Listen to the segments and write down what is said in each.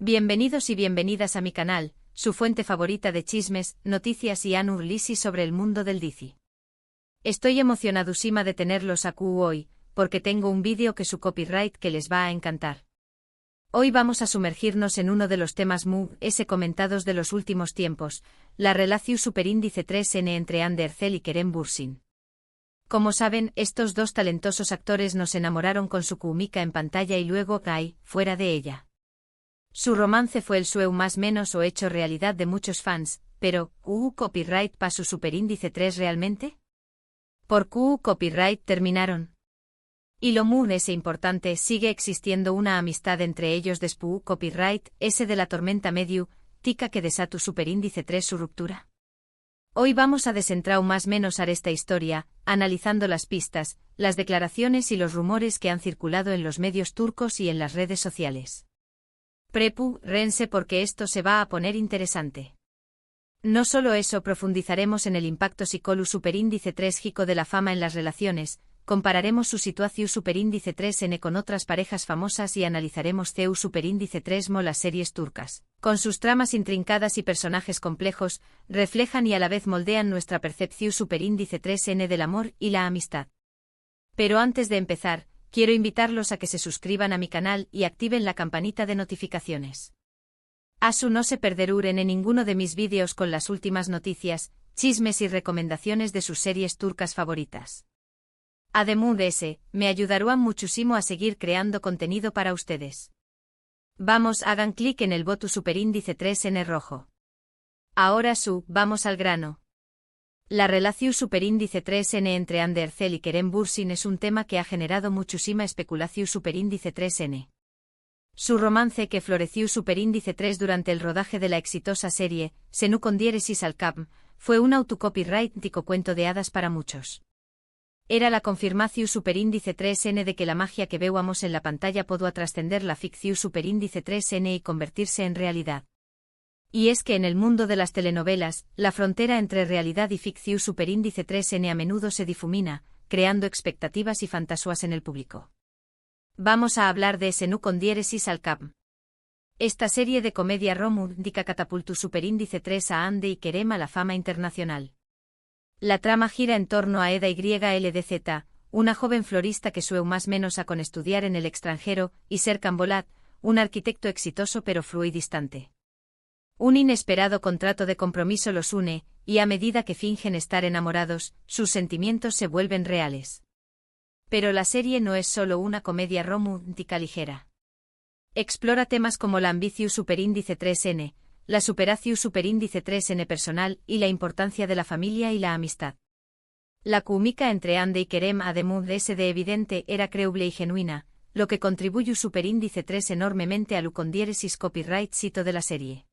Bienvenidos y bienvenidas a mi canal, su fuente favorita de chismes, noticias y análisis sobre el mundo del DC. Estoy emocionadísima de tenerlos aquí hoy, porque tengo un vídeo que su copyright que les va a encantar. Hoy vamos a sumergirnos en uno de los temas muy comentados de los últimos tiempos, la relación superíndice 3N entre Ander Cell y Kerem Bürsin. Como saben, estos dos talentosos actores nos enamoraron con su química en pantalla y luego, fuera de ella. Su romance fue el sueño más menos o hecho realidad de muchos fans, pero, copyright para su superíndice 3 realmente? ¿Por qué copyright terminaron? Y lo muy importante, sigue existiendo una amistad entre ellos después copyright, ese de la tormenta medio, tica que desató superíndice 3 su ruptura. Hoy vamos a desentrar más menos a esta historia, analizando las pistas, las declaraciones y los rumores que han circulado en los medios turcos y en las redes sociales. Rense porque esto se va a poner interesante. No solo eso, profundizaremos en el impacto psicológico superíndice 3 gico de la fama en las relaciones, compararemos su situación superíndice 3N con otras parejas famosas y analizaremos CEU superíndice 3 mo las series turcas. Con sus tramas intrincadas y personajes complejos, reflejan y a la vez moldean nuestra percepción superíndice 3N del amor y la amistad. Pero antes de empezar, quiero invitarlos a que se suscriban a mi canal y activen la campanita de notificaciones. Asu no se perderán en ninguno de mis vídeos con las últimas noticias, chismes y recomendaciones de sus series turcas favoritas. Además de ese, me ayudarán muchísimo a seguir creando contenido para ustedes. Vamos, hagan clic en el botón superíndice 3N rojo. Ahora vamos al grano. La relación superíndice 3N entre Ander Cell y Kerem Bürsin es un tema que ha generado muchísima especulación superíndice 3N. Su romance que floreció superíndice 3 durante el rodaje de la exitosa serie, Senu con diéresis al cap, fue un autocopyrightico cuento de hadas para muchos. Era la confirmación superíndice 3N de que la magia que veamos en la pantalla podía trascender la ficción superíndice 3N y convertirse en realidad. Y es que en el mundo de las telenovelas, la frontera entre realidad y ficción superíndice 3N a menudo se difumina, creando expectativas y fantasías en el público. Vamos a hablar de Senu con diéresis al cap. Esta serie de comedia romántica catapultó superíndice 3 a Ande y Kerem a la fama internacional. La trama gira en torno a Eda YLDZ, una joven florista que sueña más menos a con estudiar en el extranjero, y Serkan Bolat, un arquitecto exitoso pero frío y distante. Un inesperado contrato de compromiso los une, y a medida que fingen estar enamorados, sus sentimientos se vuelven reales. Pero la serie no es solo una comedia romántica ligera. Explora temas como la ambición superíndice 3N, la superación superíndice 3N personal y la importancia de la familia y la amistad. La química entre Ande y Kerem además de ese de evidente era creíble y genuina, lo que contribuye superíndice 3 enormemente al con diéresis copyright cito de la serie.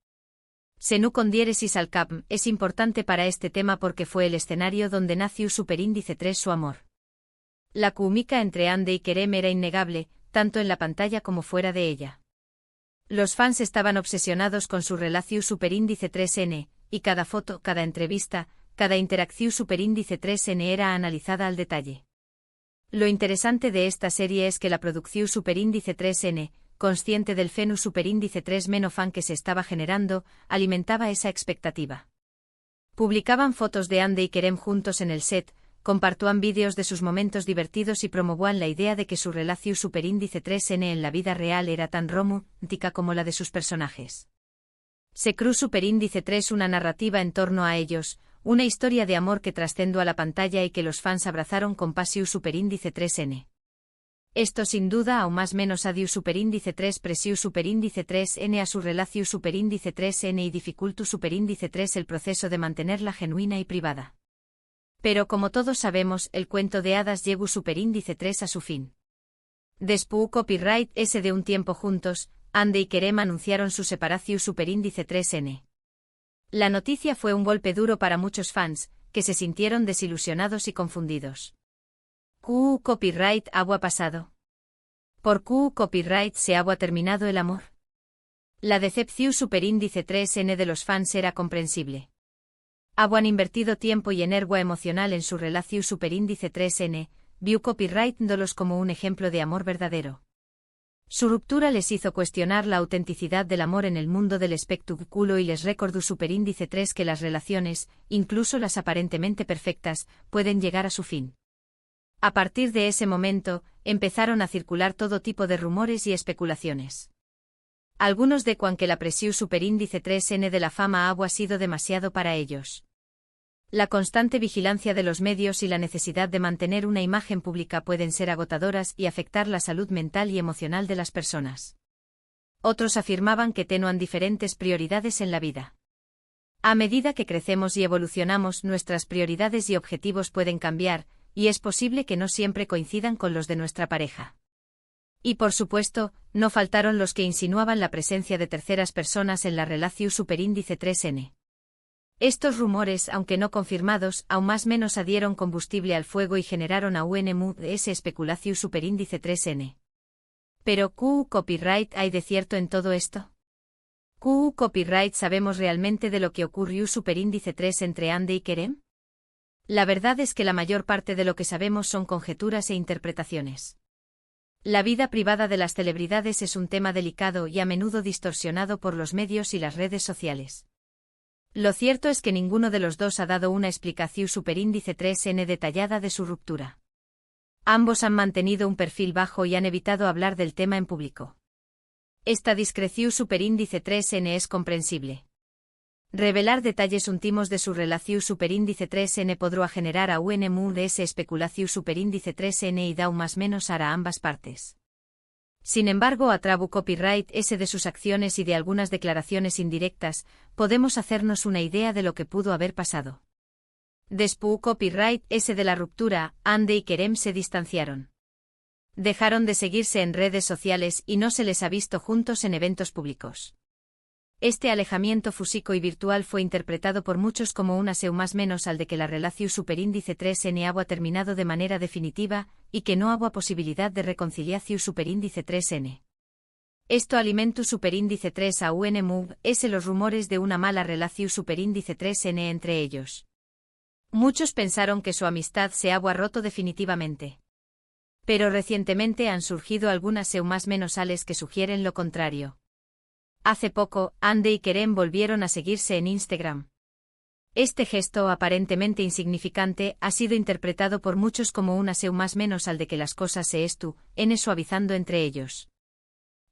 Senu con diéresis al cap es importante para este tema porque fue el escenario donde nació superíndice 3 su amor. La química entre Ande y Kerem era innegable, tanto en la pantalla como fuera de ella. Los fans estaban obsesionados con su relación superíndice 3N, y cada foto, cada entrevista, cada interacción superíndice 3N era analizada al detalle. Lo interesante de esta serie es que la producción superíndice 3N, consciente del fenómeno superíndice 3 fan que se estaba generando, alimentaba esa expectativa. Publicaban fotos de Ande y Kerem juntos en el set, compartían vídeos de sus momentos divertidos y promovían la idea de que su relación superíndice 3N en la vida real era tan romántica como la de sus personajes. Se creó superíndice 3 una narrativa en torno a ellos, una historia de amor que trascendió a la pantalla y que los fans abrazaron con pasión superíndice 3N. Esto sin duda aún más menos adiu superíndice 3 presiu superíndice 3N a su relación superíndice 3N y dificultó superíndice 3 el proceso de mantenerla genuina y privada. Pero como todos sabemos, el cuento de hadas llegó superíndice 3 a su fin. Después copyright ese de un tiempo juntos, Ande y Kerem anunciaron su separación superíndice 3N. La noticia fue un golpe duro para muchos fans, que se sintieron desilusionados y confundidos. Copyright agua pasado. ¿Por copyright se agua terminado el amor? La decepción superíndice 3N de los fans era comprensible. Han invertido tiempo y energía emocional en su relación superíndice 3N, view copyright dándolos como un ejemplo de amor verdadero. Su ruptura les hizo cuestionar la autenticidad del amor en el mundo del espectáculo y les recordó superíndice 3 que las relaciones, incluso las aparentemente perfectas, pueden llegar a su fin. A partir de ese momento, empezaron a circular todo tipo de rumores y especulaciones. Algunos decuan que la presión superíndice 3N de la fama ha sido demasiado para ellos. La constante vigilancia de los medios y la necesidad de mantener una imagen pública pueden ser agotadoras y afectar la salud mental y emocional de las personas. Otros afirmaban que tenían diferentes prioridades en la vida. A medida que crecemos y evolucionamos, nuestras prioridades y objetivos pueden cambiar, y es posible que no siempre coincidan con los de nuestra pareja. Y por supuesto, no faltaron los que insinuaban la presencia de terceras personas en la relación superíndice 3N. Estos rumores, aunque no confirmados, aún más menos adhieron combustible al fuego y generaron esa especulación superíndice 3N. Pero, ¿qué copyright hay de cierto en todo esto? ¿Qué copyright sabemos realmente de lo que ocurrió superíndice 3 entre Andy y Kerem? La verdad es que la mayor parte de lo que sabemos son conjeturas e interpretaciones. La vida privada de las celebridades es un tema delicado y a menudo distorsionado por los medios y las redes sociales. Lo cierto es que ninguno de los dos ha dado una explicación superíndice 3N detallada de su ruptura. Ambos han mantenido un perfil bajo y han evitado hablar del tema en público. Esta discreción superíndice 3N es comprensible. Revelar detalles íntimos de su relación superíndice 3N podrá generar esa especulación superíndice 3N y da más menos a ambas partes. Sin embargo, a través copyright ese de sus acciones y de algunas declaraciones indirectas, podemos hacernos una idea de lo que pudo haber pasado. Después copyright ese de la ruptura, Andy y Kerem se distanciaron. Dejaron de seguirse en redes sociales y no se les ha visto juntos en eventos públicos. Este alejamiento físico y virtual fue interpretado por muchos como un aseo más menos al de que la relación superíndice 3N ha terminado de manera definitiva y que no había posibilidad de reconciliación superíndice 3N. Esto alimenta superíndice 3 a es los rumores de una mala relación superíndice 3N entre ellos. Muchos pensaron que su amistad se había roto definitivamente. Pero recientemente han surgido algunas más menos ales que sugieren lo contrario. Hace poco, Andy y Kerem volvieron a seguirse en Instagram. Este gesto aparentemente insignificante ha sido interpretado por muchos como un aseo más menos al de que las cosas se suavizando entre ellos.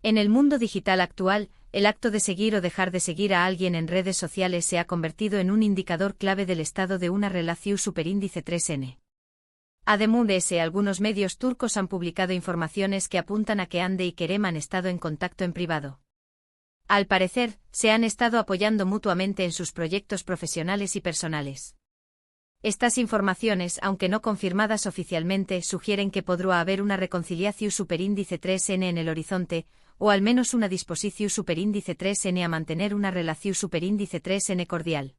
En el mundo digital actual, el acto de seguir o dejar de seguir a alguien en redes sociales se ha convertido en un indicador clave del estado de una relación superíndice 3N. Además, algunos medios turcos han publicado informaciones que apuntan a que Andy y Kerem han estado en contacto en privado. Al parecer, se han estado apoyando mutuamente en sus proyectos profesionales y personales. Estas informaciones, aunque no confirmadas oficialmente, sugieren que podrá haber una reconciliación superíndice 3N en el horizonte, o al menos una disposición superíndice 3N a mantener una relación superíndice 3N cordial.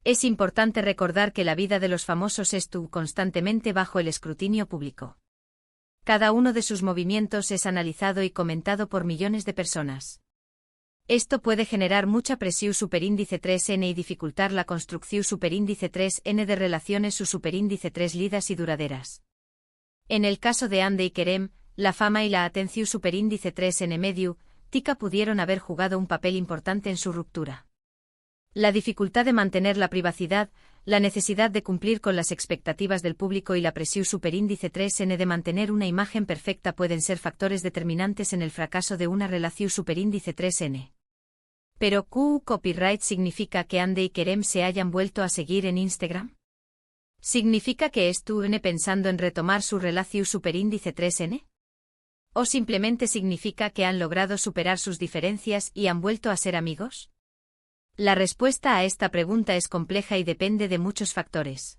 Es importante recordar que la vida de los famosos estuvo constantemente bajo el escrutinio público. Cada uno de sus movimientos es analizado y comentado por millones de personas. Esto puede generar mucha presión superíndice 3N y dificultar la construcción superíndice 3N de relaciones superíndice 3 lidas y duraderas. En el caso de Andy y Kerem, la fama y la atención superíndice 3N medio, tica pudieron haber jugado un papel importante en su ruptura. La dificultad de mantener la privacidad, la necesidad de cumplir con las expectativas del público y la presión superíndice 3N de mantener una imagen perfecta pueden ser factores determinantes en el fracaso de una relación superíndice 3N. Pero, ¿qué copyright significa que Andy y Kerem se hayan vuelto a seguir en Instagram? ¿Significa que estuvieron pensando en retomar su relación superíndice 3N? ¿O simplemente significa que han logrado superar sus diferencias y han vuelto a ser amigos? La respuesta a esta pregunta es compleja y depende de muchos factores.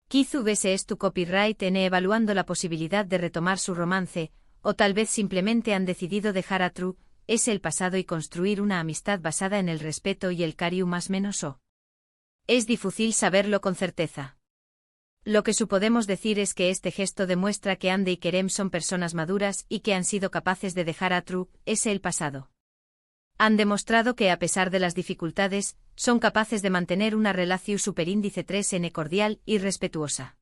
Quizás es tu copyright en evaluando la posibilidad de retomar su romance, o tal vez simplemente han decidido dejar a True es el pasado y construir una amistad basada en el respeto y el cariño más menos o. Es difícil saberlo con certeza. Lo que podemos decir es que este gesto demuestra que Andy y Kerem son personas maduras y que han sido capaces de dejar a True ese el pasado. Han demostrado que a pesar de las dificultades, son capaces de mantener una relación superíndice 3N cordial y respetuosa.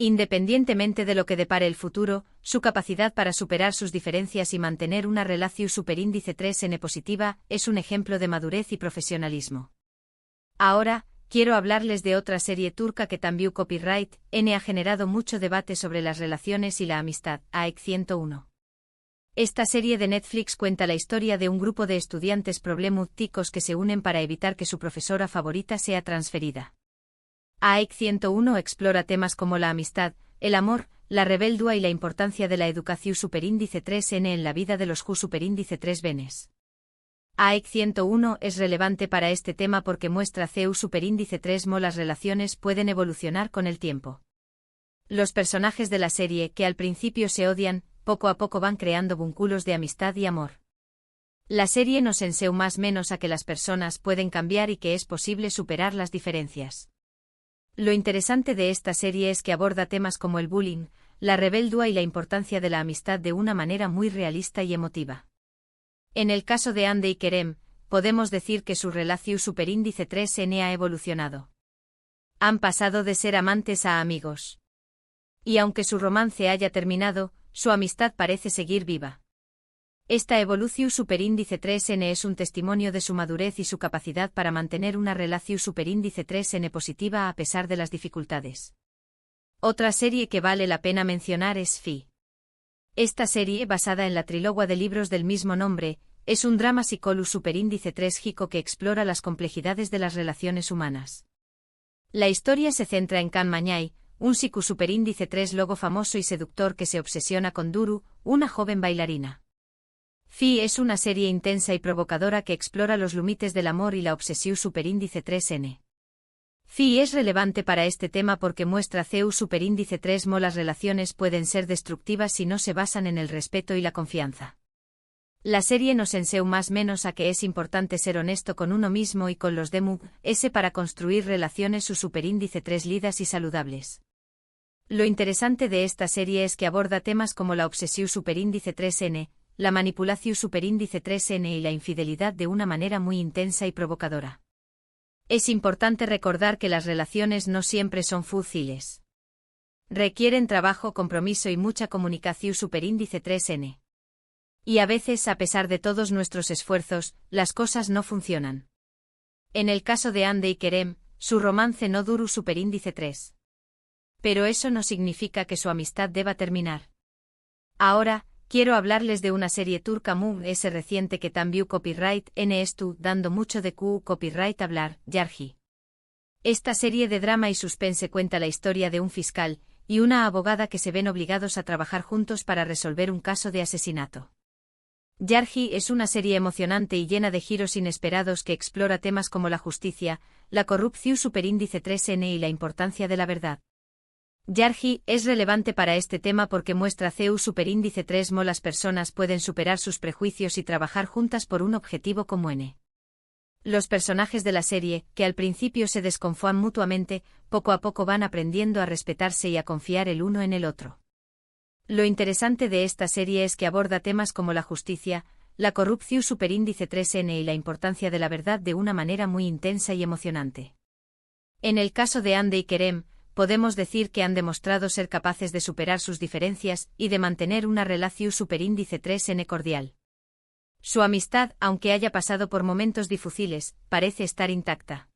Independientemente de lo que depare el futuro, su capacidad para superar sus diferencias y mantener una relación superíndice 3n positiva es un ejemplo de madurez y profesionalismo. Ahora, quiero hablarles de otra serie turca que también Copyright N ha generado mucho debate sobre las relaciones y la amistad, AEK 101. Esta serie de Netflix cuenta la historia de un grupo de estudiantes problemáticos que se unen para evitar que su profesora favorita sea transferida. AEK 101 explora temas como la amistad, el amor, la rebeldía y la importancia de la educación superíndice 3n en la vida de los Ju superíndice 3 benes. AEK 101 es relevante para este tema porque muestra CEU superíndice 3 mo las relaciones pueden evolucionar con el tiempo. Los personajes de la serie, que al principio se odian, poco a poco van creando vínculos de amistad y amor. La serie nos enseña más o menos a que las personas pueden cambiar y que es posible superar las diferencias. Lo interesante de esta serie es que aborda temas como el bullying, la rebeldía y la importancia de la amistad de una manera muy realista y emotiva. En el caso de Hande y Kerem, podemos decir que su relación superíndice 3n ha evolucionado. Han pasado de ser amantes a amigos. Y aunque su romance haya terminado, su amistad parece seguir viva. Esta evolución superíndice 3n es un testimonio de su madurez y su capacidad para mantener una relación superíndice 3n positiva a pesar de las dificultades. Otra serie que vale la pena mencionar es Fi. Esta serie, basada en la trilogía de libros del mismo nombre, es un drama psicológico superíndice 3 que explora las complejidades de las relaciones humanas. La historia se centra en Kan Mañay, un psico superíndice 3 logo famoso y seductor que se obsesiona con Duru, una joven bailarina. Fi es una serie intensa y provocadora que explora los límites del amor y la obsesión superíndice 3n. Fi es relevante para este tema porque muestra CEU superíndice 3 mo las relaciones pueden ser destructivas si no se basan en el respeto y la confianza. La serie nos enseña más o menos a que es importante ser honesto con uno mismo y con los demás para construir relaciones su superíndice 3 lidas y saludables. Lo interesante de esta serie es que aborda temas como la obsesión superíndice 3n, la manipulación superíndice 3n y la infidelidad de una manera muy intensa y provocadora. Es importante recordar que las relaciones no siempre son fáciles. Requieren trabajo, compromiso y mucha comunicación superíndice 3n. Y a veces, a pesar de todos nuestros esfuerzos, las cosas no funcionan. En el caso de Hande y Kerem, su romance no duró superíndice 3. Pero eso no significa que su amistad deba terminar. Ahora, quiero hablarles de una serie turca muy reciente que también Copyright N estu dando mucho de copyright hablar, Yarhi. Esta serie de drama y suspense cuenta la historia de un fiscal y una abogada que se ven obligados a trabajar juntos para resolver un caso de asesinato. Yarhi es una serie emocionante y llena de giros inesperados que explora temas como la justicia, la corrupción superíndice 3n y la importancia de la verdad. Yarhi es relevante para este tema porque muestra CEU superíndice 3 mo las personas pueden superar sus prejuicios y trabajar juntas por un objetivo común. Los personajes de la serie, que al principio se desconfían mutuamente, poco a poco van aprendiendo a respetarse y a confiar el uno en el otro. Lo interesante de esta serie es que aborda temas como la justicia, la corrupción superíndice 3n y la importancia de la verdad de una manera muy intensa y emocionante. En el caso de Hande y Kerem, podemos decir que han demostrado ser capaces de superar sus diferencias y de mantener una relación superíndice 3n cordial. Su amistad, aunque haya pasado por momentos difíciles, parece estar intacta.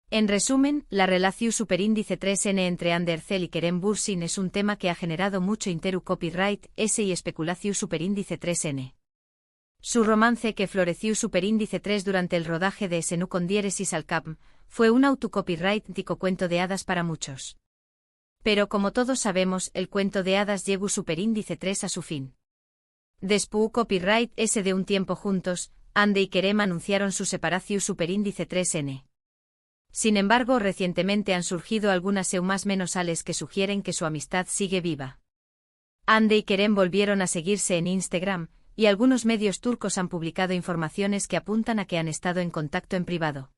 En resumen, la relación superíndice 3n entre Andercel y Kerem Bürsin es un tema que ha generado mucho copyright y especulación superíndice 3n. Su romance que floreció superíndice 3 durante el rodaje de Senu con diéresis al cap, fue un autocopyrightico cuento de hadas para muchos. Pero como todos sabemos, el cuento de hadas llegó superíndice 3 a su fin. Después copyright de un tiempo juntos, Hande y Kerem anunciaron su separación superíndice 3n. Sin embargo, recientemente han surgido algunas más menos ales que sugieren que su amistad sigue viva. Hande y Kerem volvieron a seguirse en Instagram, y algunos medios turcos han publicado informaciones que apuntan a que han estado en contacto en privado.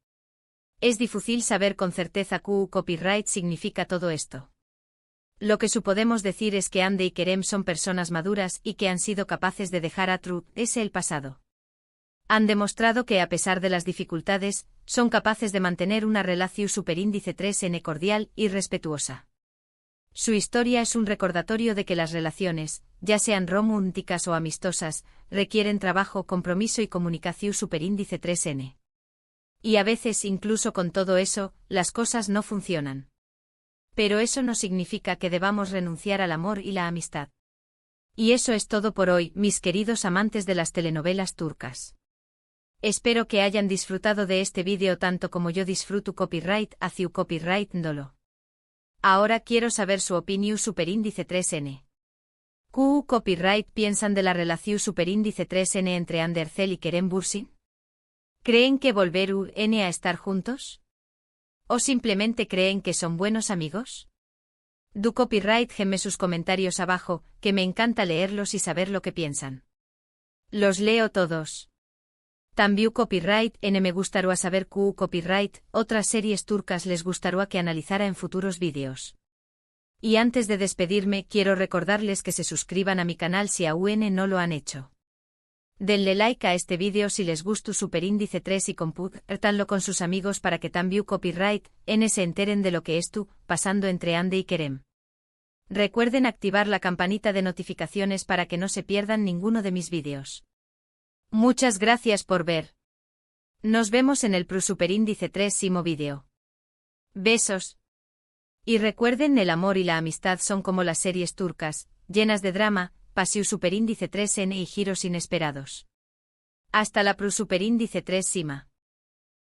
Es difícil saber con certeza qué copyright significa todo esto. Lo que podemos decir es que Hande y Kerem son personas maduras y que han sido capaces de dejar atrás el pasado. Han demostrado que a pesar de las dificultades, son capaces de mantener una relación superíndice 3n cordial y respetuosa. Su historia es un recordatorio de que las relaciones, ya sean románticas o amistosas, requieren trabajo, compromiso y comunicación superíndice 3N. Y a veces, incluso con todo eso, las cosas no funcionan. Pero eso no significa que debamos renunciar al amor y la amistad. Y eso es todo por hoy, mis queridos amantes de las telenovelas turcas. Espero que hayan disfrutado de este vídeo tanto como yo disfruto copyright hacia copyright dolo. Ahora quiero saber su opinión superíndice 3N. ¿Qué copyright piensan de la relación superíndice 3N entre Andercel y Kerem Bürsin? ¿Creen que volverán a estar juntos? ¿O simplemente creen que son buenos amigos? Du copyright geme sus comentarios abajo, que me encanta leerlos y saber lo que piensan. Los leo todos. También copyright me gustaría saber copyright otras series turcas les gustaría que analizara en futuros vídeos. Y antes de despedirme quiero recordarles que se suscriban a mi canal si aún no lo han hecho. Denle like a este vídeo si les gusta superíndice 3 y compártanlo con sus amigos para que también copyright se enteren de lo que pasando entre Ande y Kerem. Recuerden activar la campanita de notificaciones para que no se pierdan ninguno de mis vídeos. Muchas gracias por ver. Nos vemos en el superíndice 3º vídeo. Besos. Y recuerden, el amor y la amistad son como las series turcas, llenas de drama, pasión superíndice 3N y giros inesperados. Hasta la superíndice 3 Sima.